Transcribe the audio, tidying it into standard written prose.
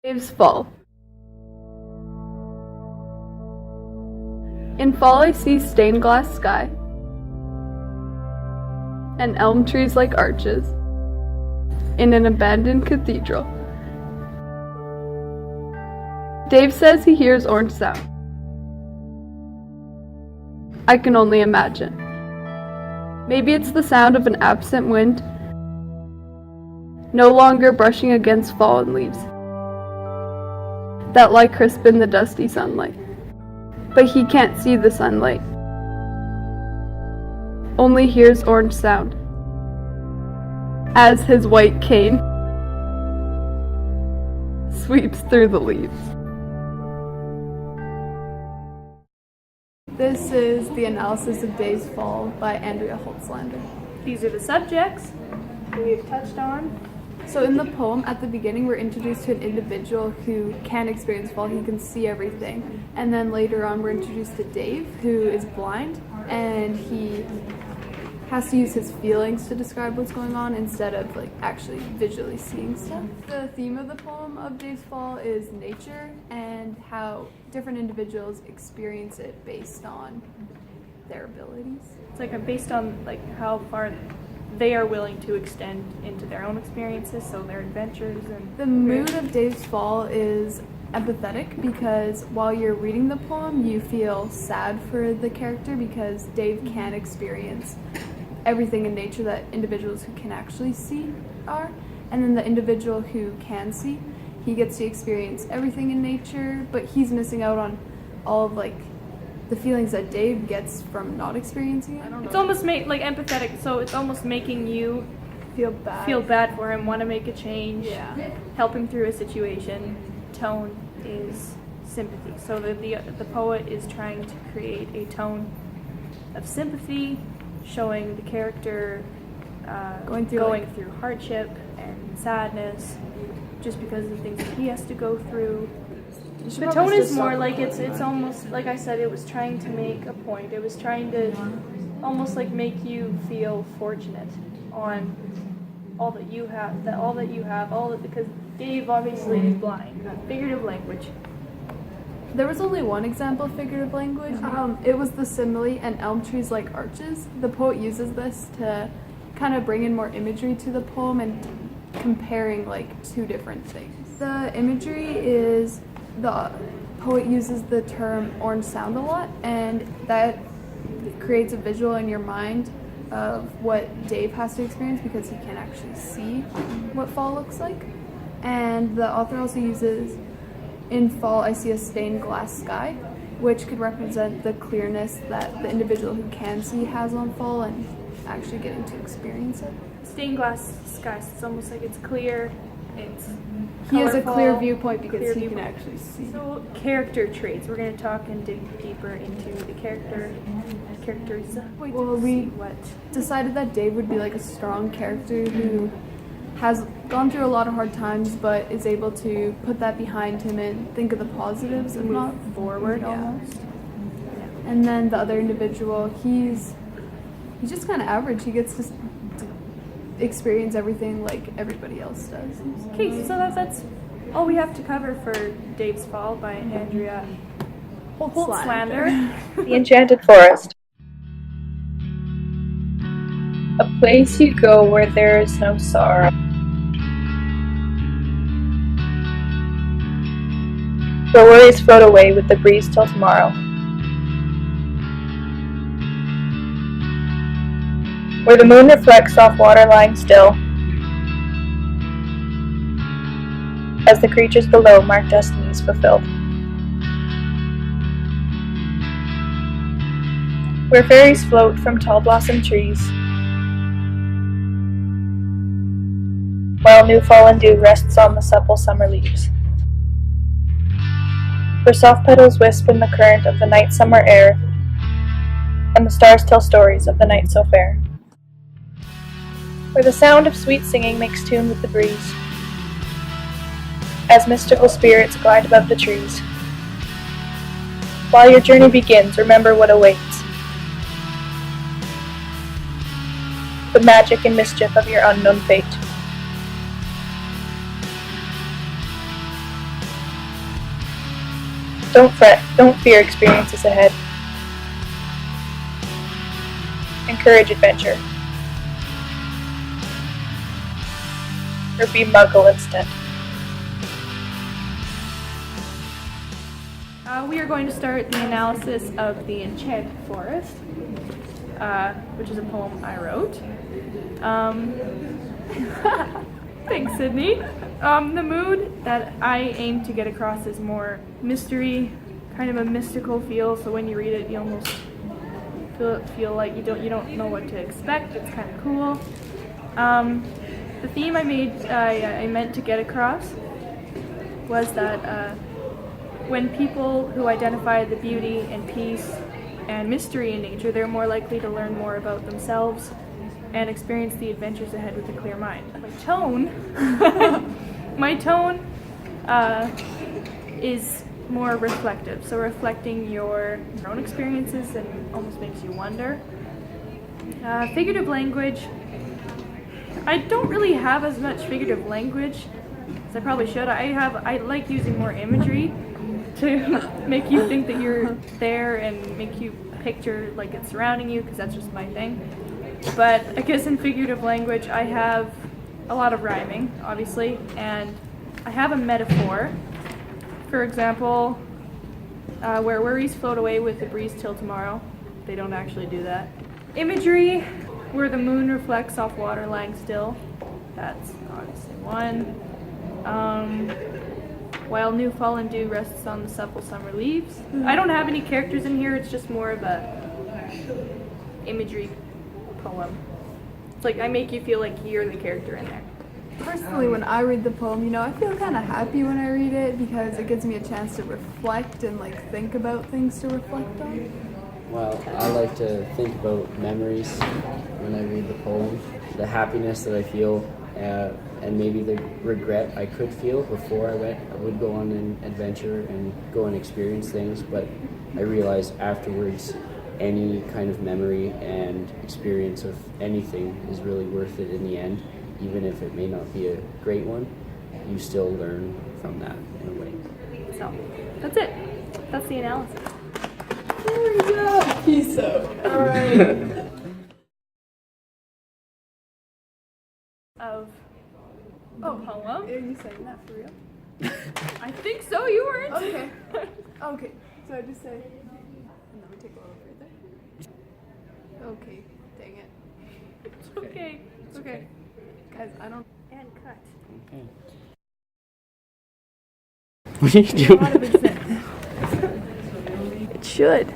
Dave's fall. In fall I see stained glass sky and elm trees like arches in an abandoned cathedral. Dave says he hears orange sound. I can only imagine. Maybe it's the sound of an absent wind, no longer brushing against fallen leaves that lie crisp in the dusty sunlight. But he can't see the sunlight, only hears orange sound as his white cane sweeps through the leaves. This is the analysis of Dave's Fall by Andrea Holtzlander. These are the subjects we've touched on. So in the poem, at the beginning, we're introduced to an individual who can experience fall. He can see everything. And then later on, we're introduced to Dave, who is blind, and he has to use his feelings to describe what's going on instead of actually visually seeing stuff. The theme of the poem of Dave's Fall is nature and how different individuals experience it based on their abilities. It's based on how far they are willing to extend into their own experiences, so their adventures. And the mood of Dave's Fall is empathetic because while you're reading the poem, you feel sad for the character because Dave can experience everything in nature that individuals who can actually see are. And then the individual who can see, he gets to experience everything in nature, but he's missing out on all of the feelings that Dave gets from not experiencing it. It's almost empathetic, so it's almost making you feel bad for him, want to make a change, help him through a situation. Tone is sympathy. So the poet is trying to create a tone of sympathy, showing the character going through hardship and sadness just because of the things that he has to go through. The tone is more it's almost like I said, it was trying to make a point. It was trying to almost make you feel fortunate on all that you have, because Dave obviously is blind. Figurative language. There was only one example of figurative language. It was the simile and elm trees like arches. The poet uses this to kind of bring in more imagery to the poem and comparing two different things. The imagery is the poet uses the term orange sound a lot, and that creates a visual in your mind of what Dave has to experience because he can actually see what fall looks like. And the author also uses, in fall I see a stained glass sky, which could represent the clearness that the individual who can see has on fall and actually getting to experience it. Stained glass skies, it's almost like it's clear, it's he has a colorful, clear viewpoint because he can actually see. So character traits, we're going to talk and dig deeper into the characters. Well, we decided that Dave would be a strong character who has gone through a lot of hard times but is able to put that behind him and think of the positives and move forward almost. Yeah. And then the other individual, he's just kind of average. He gets to experience everything like everybody else does. Okay, so that's all we have to cover for Dave's Fall by Andrea Holtzlander. The Enchanted Forest. A place you go where there is no sorrow. Where worries float away with the breeze till tomorrow. Where the moon reflects off water lying still, as the creatures below mark destinies fulfilled. Where fairies float from tall blossom trees, while new fallen dew rests on the supple summer leaves. Where soft petals wisp in the current of the night summer air, and the stars tell stories of the night so fair. Where the sound of sweet singing makes tune with the breeze, as mystical spirits glide above the trees. While your journey begins, remember what awaits. The magic and mischief of your unknown fate. Don't fret, don't fear experiences ahead. Encourage adventure. Or be muggle instead. We are going to start the analysis of the Enchanted Forest, which is a poem I wrote. Thanks, Sydney. The mood that I aim to get across is more mystery, kind of a mystical feel. So when you read it, you almost feel like you don't know what to expect. It's kind of cool. The theme I meant to get across was that when people who identify the beauty and peace and mystery in nature, they're more likely to learn more about themselves and experience the adventures ahead with a clear mind. My tone is more reflective, so reflecting your own experiences and almost makes you wonder. Figurative language, I don't really have as much figurative language as I probably should. I like using more imagery to make you think that you're there and make you picture like it's surrounding you, because that's just my thing. But I guess in figurative language I have a lot of rhyming, obviously, and I have a metaphor. For example, where worries float away with the breeze till tomorrow. They don't actually do that. Imagery, where the moon reflects off water lying still. That's obviously one. While new fallen dew rests on the supple summer leaves. I don't have any characters in here, it's just more of a imagery poem. It's like I make you feel like you're the character in there. Personally, when I read the poem, I feel kind of happy when I read it because it gives me a chance to reflect and like think about things to reflect on. Well, I like to think about memories when I read the poem, the happiness that I feel, and maybe the regret I could feel before I would go on an adventure and go and experience things, but I realized afterwards any kind of memory and experience of anything is really worth it in the end. Even if it may not be a great one, you still learn from that in a way. So, that's it. That's the analysis. There we go. Peace out. All right. Of the poem. Are you saying that for real? I think so, you weren't. Okay. Okay. So I just say, and then we take a little breather. Okay. Dang it. It's okay. It's okay. Guys, I don't. And cut. Okay. What are you A lot doing? of examples. It should.